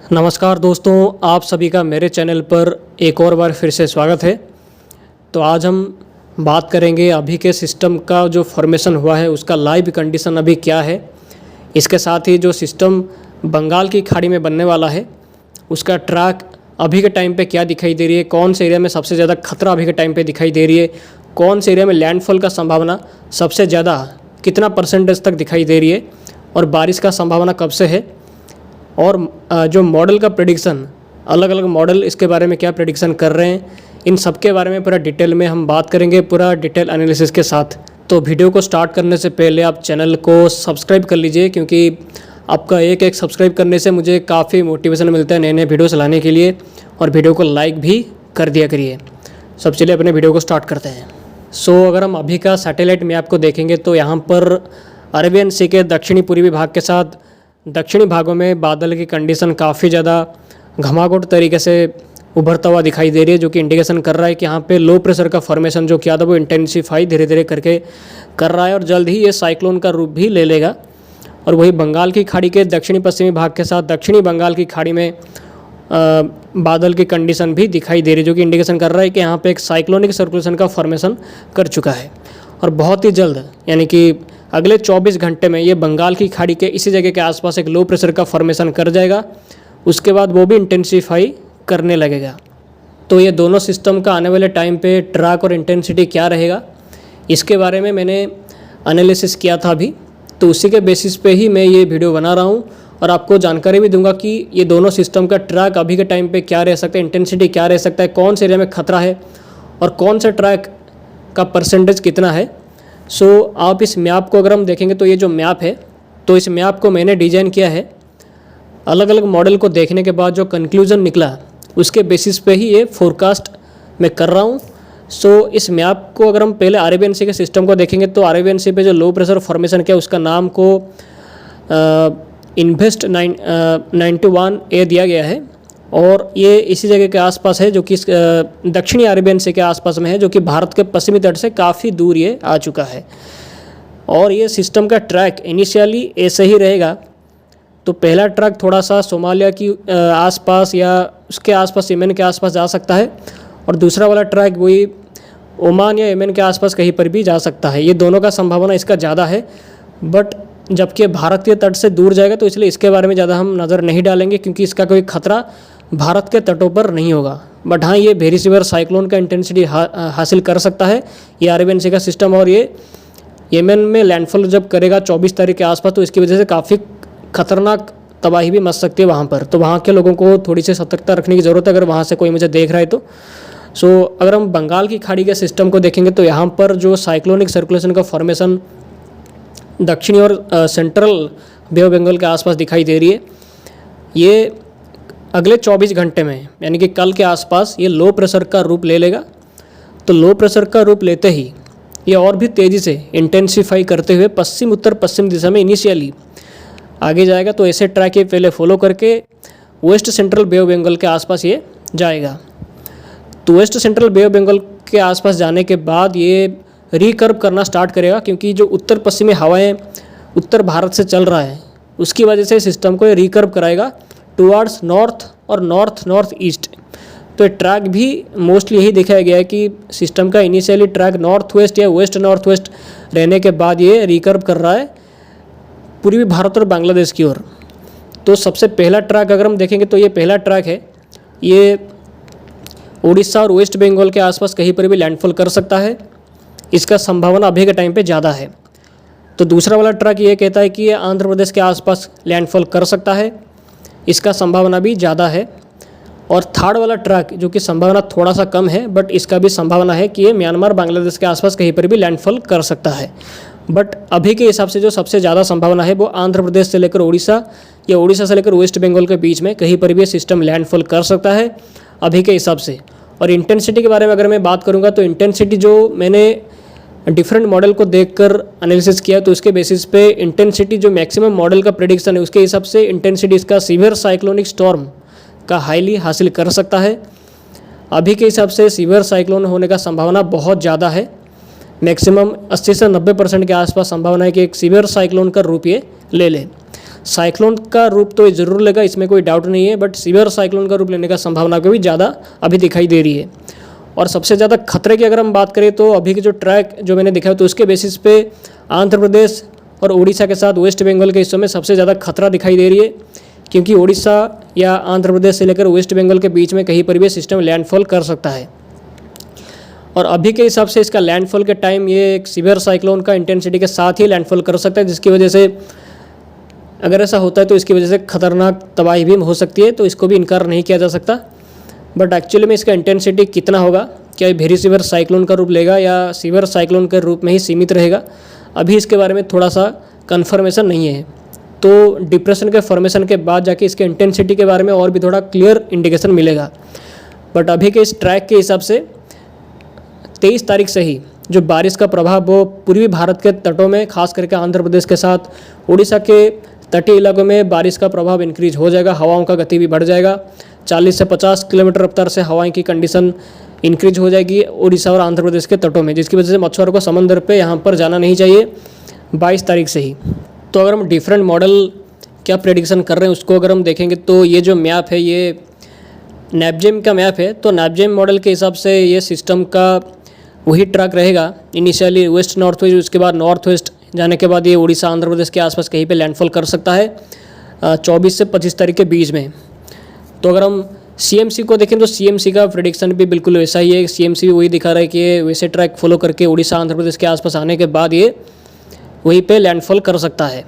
नमस्कार दोस्तों, आप सभी का मेरे चैनल पर एक और बार फिर से स्वागत है। तो आज हम बात करेंगे अभी के सिस्टम का जो फॉर्मेशन हुआ है उसका लाइव कंडीशन अभी क्या है। इसके साथ ही जो सिस्टम बंगाल की खाड़ी में बनने वाला है उसका ट्रैक अभी के टाइम पे क्या दिखाई दे रही है, कौन से एरिया में सबसे ज़्यादा खतरा अभी के टाइम पे दिखाई दे रही है, कौन से एरिया में लैंडफॉल का संभावना सबसे ज़्यादा कितना परसेंटेज तक दिखाई दे रही है और बारिश का संभावना कब से है, और जो मॉडल का प्रेडिक्शन, अलग अलग मॉडल इसके बारे में क्या प्रेडिक्शन कर रहे हैं, इन सब के बारे में पूरा डिटेल में हम बात करेंगे, पूरा डिटेल एनालिसिस के साथ। तो वीडियो को स्टार्ट करने से पहले आप चैनल को सब्सक्राइब कर लीजिए, क्योंकि आपका एक एक सब्सक्राइब करने से मुझे काफ़ी मोटिवेशन मिलता है नए नए वीडियोस लाने के लिए, और वीडियो को लाइक भी कर दिया करिए। सब चलिए अपने वीडियो को स्टार्ट करते हैं। अगर हम अभी का सैटेलाइट मैप को देखेंगे तो यहाँ पर अरेबियन सी के दक्षिणी पूर्वी भाग के साथ दक्षिणी भागों में बादल की कंडीशन काफ़ी ज़्यादा घमाघोट तरीके से उभरता हुआ दिखाई दे रही है, जो कि इंडिकेशन कर रहा है कि यहाँ पे लो प्रेशर का फॉर्मेशन जो किया था वो इंटेंसीफाई धीरे धीरे करके कर रहा है और जल्द ही ये साइक्लोन का रूप भी ले लेगा। और वही बंगाल की खाड़ी के दक्षिणी पश्चिमी भाग के साथ दक्षिणी बंगाल की खाड़ी में बादल की कंडीशन भी दिखाई दे रही है, जो कि इंडिकेशन कर रहा है कि यहाँ पे एक साइक्लोनिक सर्कुलेशन का फॉर्मेशन कर चुका है। और बहुत ही जल्द, यानी कि अगले 24 घंटे में ये बंगाल की खाड़ी के इसी जगह के आसपास एक लो प्रेशर का फॉर्मेशन कर जाएगा। उसके बाद वो भी इंटेंसीफाई करने लगेगा। तो ये दोनों सिस्टम का आने वाले टाइम पे ट्रैक और इंटेंसिटी क्या रहेगा, इसके बारे में मैंने एनालिसिस किया था अभी, तो उसी के बेसिस पे ही मैं ये वीडियो बना रहा हूँ और आपको जानकारी भी दूंगा कि ये दोनों सिस्टम का ट्रैक अभी के टाइम पे क्या रह सकता है, इंटेंसिटी क्या रह सकता है, कौन से एरिया में खतरा है और कौन से ट्रैक का परसेंटेज कितना है। आप इस मैप को अगर हम देखेंगे तो ये जो मैप है, तो इस मैप को मैंने डिज़ाइन किया है अलग अलग मॉडल को देखने के बाद जो कंक्लूजन निकला उसके बेसिस पे ही ये फोरकास्ट मैं कर रहा हूँ। इस मैप को अगर हम पहले अरेबियन सी के सिस्टम को देखेंगे तो अरेबियन सी पे जो लो प्रेशर फॉर्मेशन किया उसका नाम को इन्वेस्ट 91A दिया गया है, और ये इसी जगह के आसपास है जो कि दक्षिणी अरेबियन सी के आसपास में है, जो कि भारत के पश्चिमी तट से काफ़ी दूर ये आ चुका है। और ये सिस्टम का ट्रैक इनिशियली ऐसे ही रहेगा। तो पहला ट्रैक थोड़ा सा सोमालिया की आसपास या उसके आसपास यमन के आसपास जा सकता है, और दूसरा वाला ट्रैक वही ओमान या यमन के आसपास कहीं पर भी जा सकता है। ये दोनों का संभावना इसका ज़्यादा है, बट जबकि भारत के तट से दूर जाएगा तो इसलिए इसके बारे में ज़्यादा हम नज़र नहीं डालेंगे, क्योंकि इसका कोई खतरा भारत के तटों पर नहीं होगा। बट हाँ, ये वेरी सीवियर साइक्लोन का इंटेंसिटी हासिल कर सकता है ये अरेबियन सी का सिस्टम, और ये यमन में लैंडफॉल जब करेगा 24 तारीख के आसपास, तो इसकी वजह से काफ़ी खतरनाक तबाही भी मच सकती है वहाँ पर। तो वहाँ के लोगों को थोड़ी सी सतर्कता रखने की ज़रूरत है, अगर वहाँ से कोई मुझे देख रहा है तो। अगर हम बंगाल की खाड़ी के सिस्टम को देखेंगे तो यहाँ पर जो साइक्लोनिक सर्कुलेशन का फॉर्मेशन दक्षिणी और सेंट्रल बे ऑफ बंगाल के आसपास दिखाई दे रही है, ये अगले 24 घंटे में यानी कि कल के आसपास ये लो प्रेशर का रूप ले लेगा। तो लो प्रेशर का रूप लेते ही ये और भी तेज़ी से इंटेंसीफाई करते हुए पश्चिम उत्तर पश्चिम दिशा में इनिशियली आगे जाएगा। तो ऐसे ट्रैक ये पहले फॉलो करके west central bay of Bengal के आसपास ये जाएगा। तो west central bay of Bengal के आसपास जाने के बाद ये रिकर्व करना स्टार्ट करेगा, क्योंकि जो उत्तर पश्चिमी हवाएं उत्तर भारत से चल रहा है उसकी वजह से सिस्टम को ये रिकर्व कराएगा टुवार्ड्स नॉर्थ और नॉर्थ ईस्ट। तो ट्रैक भी मोस्टली यही दिखाया गया है कि सिस्टम का इनिशियली ट्रैक नॉर्थ वेस्ट या वेस्ट नॉर्थ वेस्ट रहने के बाद ये रिकर्व कर रहा है पूर्वी भारत और बांग्लादेश की ओर। तो सबसे पहला ट्रैक अगर हम देखेंगे तो ये पहला ट्रैक है, ये उड़ीसा और वेस्ट बंगाल के आसपास कहीं पर भी लैंडफॉल कर सकता है, इसका संभावना अभी के टाइम पे ज़्यादा है। तो दूसरा वाला ट्रैक ये कहता है कि ये आंध्र प्रदेश के आसपास लैंडफॉल कर सकता है, इसका संभावना भी ज़्यादा है। और थर्ड वाला ट्रैक जो कि संभावना थोड़ा सा कम है, बट इसका भी संभावना है कि ये म्यांमार बांग्लादेश के आसपास कहीं पर भी लैंडफॉल कर सकता है। बट अभी के हिसाब से जो सबसे ज़्यादा संभावना है वो आंध्र प्रदेश से लेकर उड़ीसा या उड़ीसा से लेकर वेस्ट बंगाल के बीच में कहीं पर भी ये सिस्टम लैंडफॉल कर सकता है अभी के हिसाब से। और इंटेंसिटी के बारे में अगर मैं बात करूँगा तो इंटेंसिटी जो मैंने डिफरेंट मॉडल को देखकर एनालिसिस किया, तो उसके बेसिस पे इंटेंसिटी जो मैक्सिमम मॉडल का प्रेडिक्शन है उसके हिसाब से इंटेंसिटी इसका सीवियर साइक्लोनिक स्टॉर्म का हाईली हासिल कर सकता है। अभी के हिसाब से सीवियर साइक्लोन होने का संभावना बहुत ज़्यादा है, मैक्सिमम 80 से 90% के आसपास संभावना है कि एक सीवियर साइक्लोन का रूप ये ले ले। साइक्लोन का रूप तो ज़रूर लेगा, इसमें कोई डाउट नहीं है, बट सीवियर साइक्लोन का रूप लेने का संभावना को भी ज़्यादा अभी दिखाई दे रही है। और सबसे ज़्यादा खतरे की अगर हम बात करें तो अभी के जो ट्रैक जो मैंने दिखाया तो उसके बेसिस पे आंध्र प्रदेश और उड़ीसा के साथ वेस्ट बंगाल के हिस्सों में सबसे ज़्यादा खतरा दिखाई दे रही है, क्योंकि उड़ीसा या आंध्र प्रदेश से लेकर वेस्ट बंगाल के बीच में कहीं पर भी सिस्टम लैंडफॉल कर सकता है। और अभी के हिसाब से इसका लैंडफॉल के टाइम ये एक सीवियर साइक्लोन का इंटेंसिटी के साथ ही लैंडफॉल कर सकता है, जिसकी वजह से अगर ऐसा होता है तो इसकी वजह से खतरनाक तबाही भी हो सकती है, तो इसको भी इनकार नहीं किया जा सकता। बट एक्चुअली में इसका इंटेंसिटी कितना होगा, क्या ये वेरी सीवियर साइक्लोन का रूप लेगा या सीवियर साइक्लोन के रूप में ही सीमित रहेगा, अभी इसके बारे में थोड़ा सा कन्फर्मेशन नहीं है। तो डिप्रेशन के फॉर्मेशन के बाद जाके इसके इंटेंसिटी के बारे में और भी थोड़ा क्लियर इंडिकेशन मिलेगा। बट अभी के इस ट्रैक के हिसाब से 23 तारीख से ही जो बारिश का प्रभाव वो पूर्वी भारत के तटों में, खास करके आंध्र प्रदेश के साथ उड़ीसा के तटीय इलाकों में बारिश का प्रभाव इंक्रीज हो जाएगा, हवाओं का गति भी बढ़ जाएगा। 40 से 50 किलोमीटर रफ्तार से हवाएं की कंडीशन इंक्रीज हो जाएगी उड़ीसा और आंध्र प्रदेश के तटों में, जिसकी वजह से मछुआरों को समंदर पे यहाँ पर जाना नहीं चाहिए 22 तारीख से ही। तो अगर हम डिफरेंट मॉडल क्या प्रेडिक्शन कर रहे हैं उसको अगर हम देखेंगे तो ये जो मैप है ये नैपजेम का मैप है। तो नैपजेम मॉडल के हिसाब से ये सिस्टम का वही ट्रैक रहेगा, इनिशियली वेस्ट नॉर्थ वेस्ट, उसके बाद नॉर्थ वेस्ट जाने के बाद ये उड़ीसा आंध्र प्रदेश के आसपास कहीं पे लैंडफॉल कर सकता है 24 से 25 तारीख के बीच में। तो अगर हम CMC को देखें तो CMC का प्रेडिक्शन भी बिल्कुल वैसा ही है। CMC भी वही दिखा रहा है कि ये वैसे ट्रैक फॉलो करके उड़ीसा आंध्र प्रदेश के आसपास आने के बाद ये वहीं पे लैंडफॉल कर सकता है।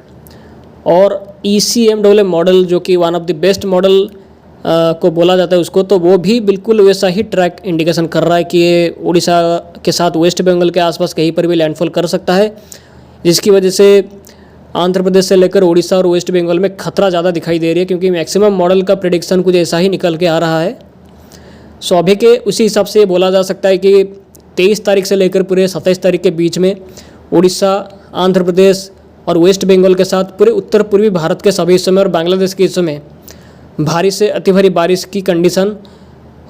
और ECMWM मॉडल जो कि one of the best model को बोला जाता है उसको, तो वो भी बिल्कुल वैसा ही ट्रैक इंडिकेशन कर रहा है कि ये उड़ीसा के साथ वेस्ट बंगाल के आसपास कहीं पर भी लैंडफॉल कर सकता है, जिसकी वजह से आंध्र प्रदेश से लेकर उड़ीसा और वेस्ट बंगाल में खतरा ज़्यादा दिखाई दे रही है, क्योंकि मैक्सिमम मॉडल का प्रेडिक्शन कुछ ऐसा ही निकल के आ रहा है। सो अभी के उसी हिसाब से बोला जा सकता है कि 23 तारीख से लेकर पूरे 27 तारीख के बीच में उड़ीसा, आंध्र प्रदेश और वेस्ट बंगाल के साथ पूरे उत्तर पूर्वी भारत के सभी हिस्सों में और बांग्लादेश के हिस्सों में भारी से अति भारी बारिश की कंडीशन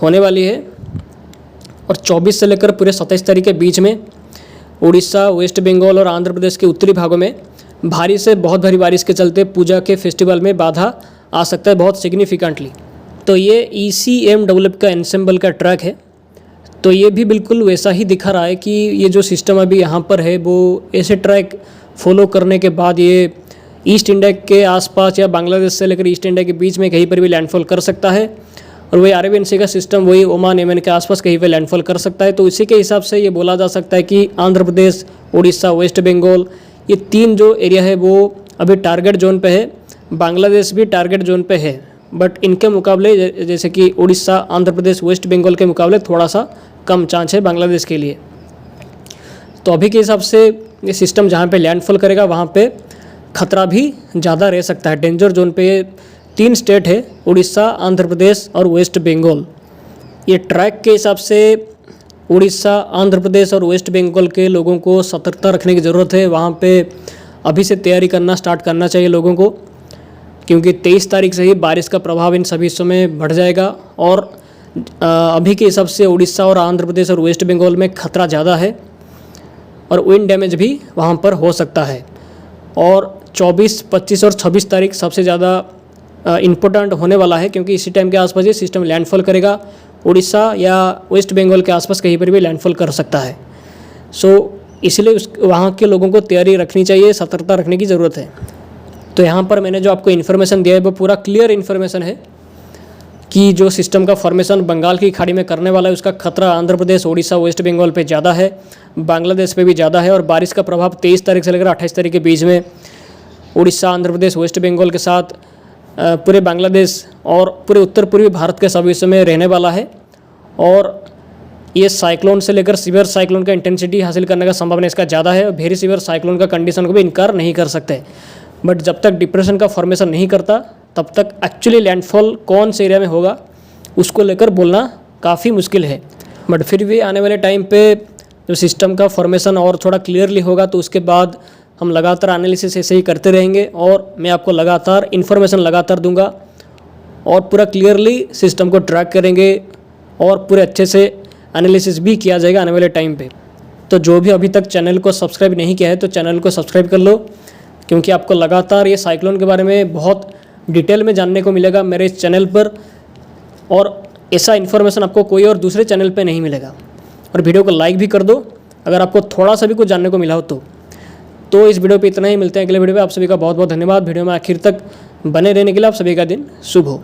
होने वाली है। और 24 से लेकर पूरे 27 तारीख के बीच में उड़ीसा, वेस्ट बंगाल और आंध्र प्रदेश के उत्तरी भागों में भारी से बहुत भारी बारिश के चलते पूजा के फेस्टिवल में बाधा आ सकता है बहुत सिग्निफिकेंटली। तो ये ECMWM का एनसेम्बल का ट्रैक है। तो ये भी बिल्कुल वैसा ही दिखा रहा है कि ये जो सिस्टम अभी यहाँ पर है वो ऐसे ट्रैक फॉलो करने के बाद ये ईस्ट इंडिया के आसपास या बांग्लादेश से लेकर ईस्ट इंडिया के बीच में कहीं पर भी लैंडफॉल कर सकता है। और वही अरेबियन सी का सिस्टम वही ओमान, यमन के आसपास कहीं पे लैंडफॉल कर सकता है। तो इसी के हिसाब से ये बोला जा सकता है कि आंध्र प्रदेश, उड़ीसा, वेस्ट बंगाल, ये 3 जो एरिया है वो अभी टारगेट जोन पे है। बांग्लादेश भी टारगेट जोन पे है, बट इनके मुकाबले जैसे कि उड़ीसा, आंध्र प्रदेश, वेस्ट बंगाल के मुकाबले थोड़ा सा कम चांस है बांग्लादेश के लिए। तो अभी के हिसाब से ये सिस्टम जहाँ पे लैंडफॉल करेगा वहाँ पे खतरा भी ज़्यादा रह सकता है। डेंजर जोन पे 3 स्टेट है, उड़ीसा, आंध्र प्रदेश और वेस्ट बंगाल। ये ट्रैक के हिसाब से उड़ीसा, आंध्र प्रदेश और वेस्ट बंगाल के लोगों को सतर्कता रखने की ज़रूरत है। वहाँ पे अभी से तैयारी करना स्टार्ट करना चाहिए लोगों को, क्योंकि 23 तारीख से ही बारिश का प्रभाव इन सभी हिस्सों में बढ़ जाएगा। और अभी के हिसाब से उड़ीसा और आंध्र प्रदेश और वेस्ट बंगाल में खतरा ज़्यादा है और विंड डैमेज भी वहाँ पर हो सकता है। और 24, 25 और 26 तारीख सबसे ज़्यादा इम्पोर्टेंट होने वाला है, क्योंकि इसी टाइम के आसपास ये सिस्टम लैंडफॉल करेगा। उड़ीसा या वेस्ट बंगाल के आसपास कहीं पर भी लैंडफॉल कर सकता है। सो इसलिए वहाँ के लोगों को तैयारी रखनी चाहिए, सतर्कता रखने की ज़रूरत है। तो यहाँ पर मैंने जो आपको इन्फॉर्मेशन दिया है वो पूरा क्लियर इन्फॉर्मेशन है कि जो सिस्टम का फॉर्मेशन बंगाल की खाड़ी में करने वाला है उसका खतरा आंध्र प्रदेश, उड़ीसा, वेस्ट बंगाल पे ज़्यादा है, बांग्लादेश पे भी ज़्यादा है। और बारिश का प्रभाव 23 तारीख से लेकर 28 तारीख के बीच में उड़ीसा, आंध्र प्रदेश, वेस्ट बंगाल के साथ पूरे बांग्लादेश और पूरे उत्तर पूर्वी भारत के सभी हिस्सों में रहने वाला है। और ये साइक्लोन से लेकर सीवियर साइक्लोन का इंटेंसिटी हासिल करने का संभावना इसका ज़्यादा है। और वेरी सीवियर साइक्लोन का कंडीशन को भी इनकार नहीं कर सकते। बट जब तक डिप्रेशन का फॉर्मेशन नहीं करता तब तक एक्चुअली लैंडफॉल कौन से एरिया में होगा उसको लेकर बोलना काफ़ी मुश्किल है। बट फिर भी आने वाले टाइम पे जो सिस्टम का फॉर्मेशन और थोड़ा क्लियरली होगा तो उसके बाद हम लगातार एनालिसिस ऐसे ही करते रहेंगे और मैं आपको लगातार इन्फॉर्मेशन लगातार दूंगा और पूरा क्लियरली सिस्टम को ट्रैक करेंगे और पूरे अच्छे से एनालिसिस भी किया जाएगा आने वाले टाइम पे। तो जो भी अभी तक चैनल को सब्सक्राइब नहीं किया है तो चैनल को सब्सक्राइब कर लो, क्योंकि आपको लगातार ये साइक्लोन के बारे में बहुत डिटेल में जानने को मिलेगा मेरे इस चैनल पर, और ऐसा इन्फॉर्मेशन आपको कोई और दूसरे चैनल पे नहीं मिलेगा। और वीडियो को लाइक भी कर दो अगर आपको थोड़ा सा भी कुछ जानने को मिला हो तो इस वीडियो पे इतना ही। मिलते हैं अगले वीडियो में। आप सभी का बहुत बहुत धन्यवाद वीडियो में आखिर तक बने रहने के लिए। आप सभी का दिन शुभ हो।